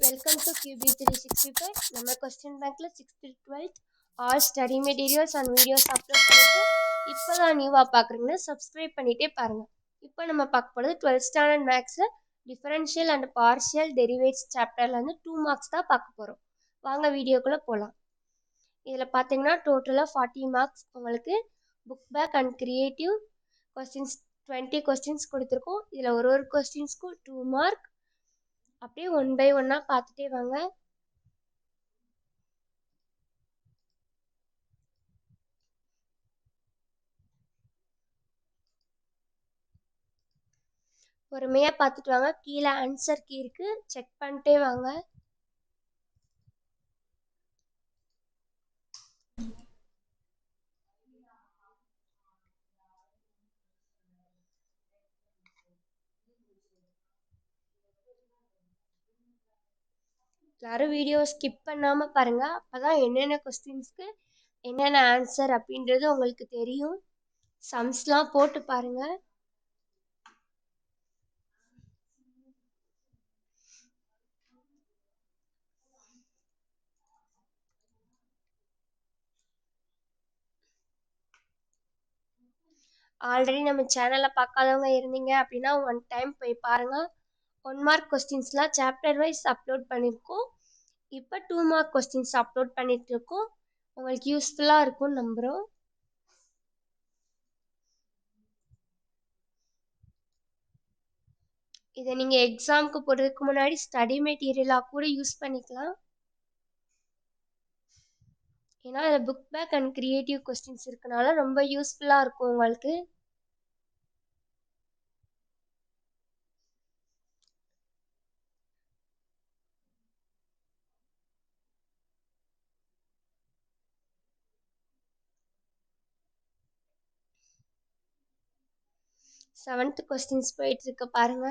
Welcome to QB365. நம்ம question பேங்க்ல 6th to 12th all study materials and videos upload பண்ணிருக்கோம். இப்போதான் நியூவா பார்க்குறீங்கன்னா சப்ஸ்கிரைப் பண்ணிட்டே பாருங்க. இப்போ நம்ம பார்க்க போகிறது 12th ஸ்டாண்டர்ட் மேக்ஸ்ல டிஃபரன்ஷியல் அண்ட் பார்ஷியல் டெரிவேட்ஸ் சாப்டர்ல இருந்து 2 மார்க்ஸ் தான் பார்க்க போறோம். வாங்க வீடியோக்குள்ள போகலாம். இதில் பார்த்தீங்கன்னா டோட்டலாக 40 மார்க்ஸ் உங்களுக்கு book back and creative questions 20 questions கொடுத்துருக்கோம். இதில் ஒரு கொஸ்டின்ஸ்க்கும் 2 மார்க். அப்படியே ஒன் பை ஒன்னா பார்த்துட்டே வாங்க. பொறுமையா பார்த்துட்டு வாங்க. கீழே ஆன்சர் கீ இருக்கு, செக் பண்ணிட்டே வாங்க. எல்லாரும் வீடியோ ஸ்கிப் பண்ணாம பாருங்க. அப்பதான் என்னென்ன கொஸ்டின்ஸ்க்கு என்னென்ன ஆன்சர் அப்படின்றது உங்களுக்கு தெரியும். சம்ஸ்லாம் போட்டு பாருங்க. ஆல்ரெடி நம்ம சேனலை பார்க்காதவங்க இருந்தீங்க அப்படின்னா ஒன் டைம் போய் பாருங்க. 1 மார்க் கொஸ்டின்ஸ்லாம் சாப்டர் வைஸ் அப்லோட் பண்ணியிருக்கோம். இப்போ 2 மார்க் கொஸ்டின்ஸ் அப்லோட் பண்ணிட்டு இருக்கோம். உங்களுக்கு யூஸ்ஃபுல்லாக இருக்கும்னு நம்புகிறோம். இதை நீங்கள் எக்ஸாமுக்கு போடுறதுக்கு முன்னாடி ஸ்டடி மெட்டீரியலாக கூட யூஸ் பண்ணிக்கலாம். ஏன்னா அதில் book back and creative questions இருக்கனால ரொம்ப யூஸ்ஃபுல்லாக இருக்கும் உங்களுக்கு. செவன்த் கொஸ்டின்ஸ் போயிட்டு இருக்க பாருங்க.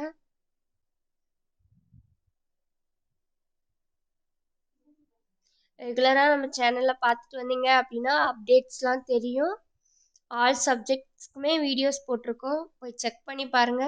ரெகுலராக நம்ம சேனலில் பார்த்துட்டு வந்தீங்க அப்படின்னா அப்டேட்ஸ்லாம் தெரியும். ஆல் சப்ஜெக்ட்ஸ்க்குமே வீடியோஸ் போட்டிருக்கோம், போய் செக் பண்ணி பாருங்க.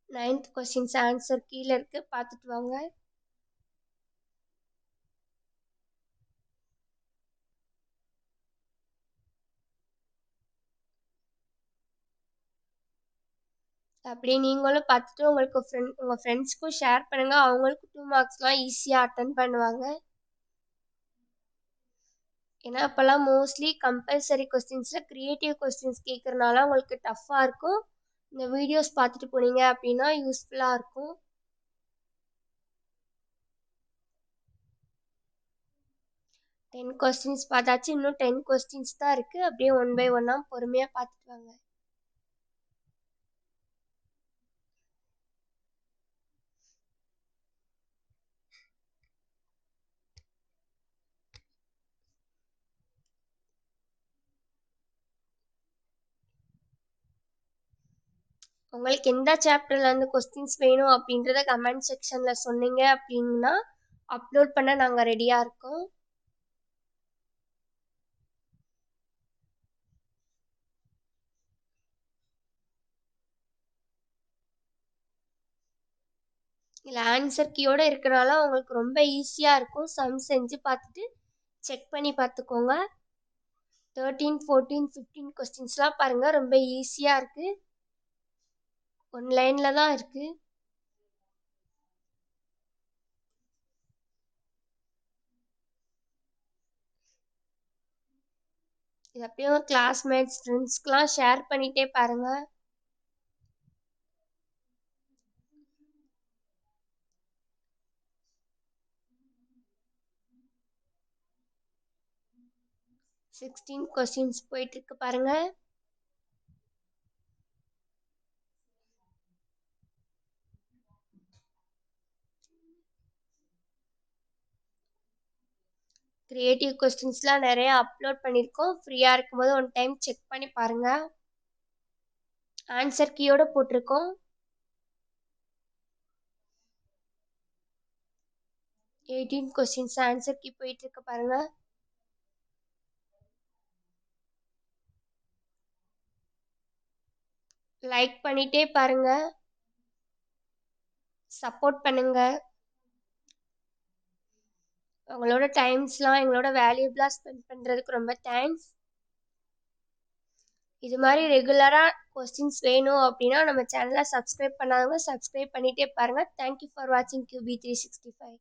நைன்த் கொஸ்டின்ஸ் ஆன்சர் கீழே இருக்கு, பார்த்துட்டு வாங்க. அப்படியே நீங்களும் பார்த்துட்டு உங்களுக்கு உங்கள் ஃப்ரெண்ட்ஸ்க்கும் ஷேர் பண்ணுங்க. அவங்களுக்கும் 2 மார்க்ஸ்லாம் ஈஸியாக அட்டன் பண்ணுவாங்க. ஏன்னா இப்போல்லாம் மோஸ்ட்லி கம்பல்சரி கொஸ்டின்ஸில் க்ரியேட்டிவ் கொஸ்டின்ஸ் கேட்குறனால உங்களுக்கு டஃப்பாக இருக்கும். இந்த வீடியோஸ் பார்த்துட்டு போனீங்க அப்படின்னா யூஸ்ஃபுல்லாக இருக்கும். டென் கொஸ்டின்ஸ் பார்த்தாச்சு, இன்னும் 10 கொஸ்டின்ஸ் தான் இருக்குது. அப்படியே ஒன் பை ஒன்னாக பொறுமையாக பார்த்துட்டு வாங்க. உங்களுக்கு எந்த சாப்டர்லேருந்து கொஸ்டின்ஸ் வேணும் அப்படின்றத கமெண்ட் செக்ஷனில் சொன்னீங்க அப்படின்னா அப்லோட் பண்ண நாங்கள் ரெடியாக இருக்கோம். இல்லை ஆன்சர் கீயோடு இருக்கிறனால உங்களுக்கு ரொம்ப ஈஸியாக இருக்கும். சம் செஞ்சு பார்த்துட்டு செக் பண்ணி பார்த்துக்கோங்க. 13, 14, 15 கொஸ்டின்ஸ்லாம் பாருங்கள், ரொம்ப ஈஸியாக இருக்குது. ஒன் லைனில் தான் இருக்குது. இது அப்படியே கிளாஸ்மேட்ஸ் ஃப்ரெண்ட்ஸ்க்கெலாம் ஷேர் பண்ணிகிட்டே பாருங்கள். சிக்ஸ்டீன் கொஸ்டின்ஸ் போயிட்டு இருக்கு பாருங்க. கிரியேட்டிவ் கொஸ்டின்ஸ்லாம் நிறைய அப்லோட் பண்ணியிருக்கோம். ஃப்ரீயாக இருக்கும்போது ஒன் டைம் செக் பண்ணி பாருங்க. ஆன்சர் கீயோட போட்டிருக்கோம். 18 கொஸ்டின்ஸ் ஆன்சர் கீ போயிட்டு இருக்கு பாருங்க. லைக் பண்ணிட்டே பாருங்க, சப்போர்ட் பண்ணுங்க. உங்களோட டைம்ஸ்லாம் எங்களோட வேல்யூபிளாக ஸ்பெண்ட் பண்ணுறதுக்கு ரொம்ப தேங்க்ஸ். இது மாதிரி ரெகுலராக கொஸ்டின்ஸ் வேணும் அப்படின்னா நம்ம சேனலை சப்ஸ்கிரைப் பண்ணாதவங்க சப்ஸ்கிரைப் பண்ணிகிட்டே பாருங்கள். தேங்க்யூ ஃபார் வாட்சிங் QB365.